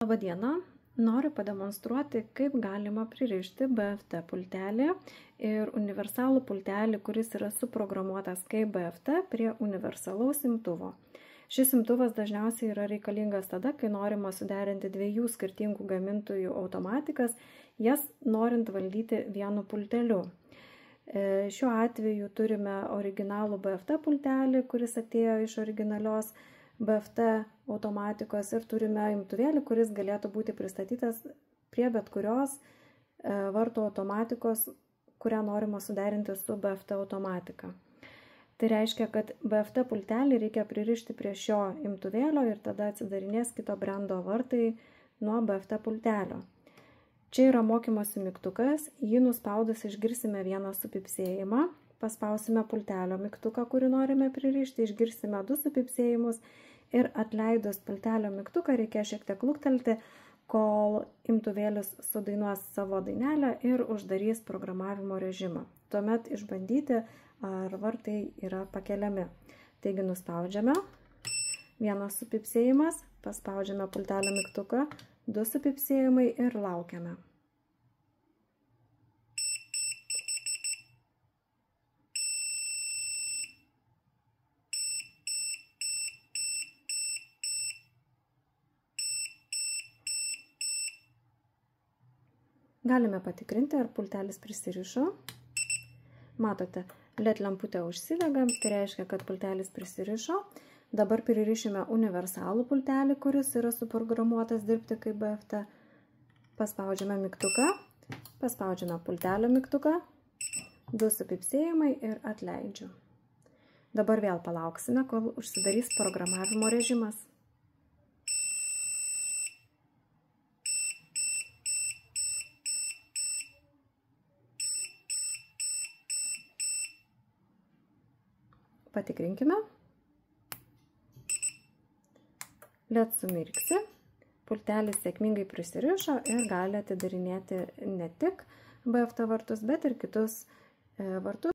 Labadiena! Noriu pademonstruoti, kaip galima pririšti BFT pultelį ir universalų pultelį, kuris yra suprogramuotas kaip BFT prie universalaus imtuvo. Šis imtuvas dažniausiai yra reikalingas tada, kai norima suderinti dviejų skirtingų gamintojų automatikas, jas norint valdyti vienu pulteliu. Šiuo atveju turime originalų BFT pultelį, kuris atėjo iš originalios BFT automatikos ir turime imtuvėlį, kuris galėtų būti pristatytas prie bet kurios vartų automatikos, kurią norima suderinti su BFT automatika. Tai reiškia, kad BFT pultelį reikia pririšti prie šio imtuvėlio ir tada atsidarinės kito brendo vartai nuo BFT pultelio. Čia yra mokymosi mygtukas, jį nuspaudus išgirsime vieną supipsėjimą, paspausime pultelio mygtuką, kurį norime pririšti, išgirsime du supipsėjimus ir atleidus pultelio mygtuką reikia šiek tiek luktelti, kol imtuvėlis sudainuos savo dainelę ir uždarys programavimo režimą. Tuomet išbandyti, ar vartai yra pakeliami. Taigi nuspaudžiame, vienas supipsėjimas, paspaudžiame pultelio mygtuką, du supipsėjimai ir laukiame. Galime patikrinti, ar pultelis prisirišo. Matote, LED lemputė užsidega, tai reiškia, kad pultelis prisirišo. Dabar pririšime universalų pultelį, kuris yra suprogramuotas dirbti kaip BFT. Paspaudžiame mygtuką, paspaudžiame pultelio mygtuką, du supipsėjimai ir atleidžiu. Dabar vėl palauksime, kol užsidarys programavimo režimas. Patikrinkime. LED sumirksi, pultelis sėkmingai prisirišo ir gali atidarinėti ne tik BFT vartus, bet ir kitus vartus.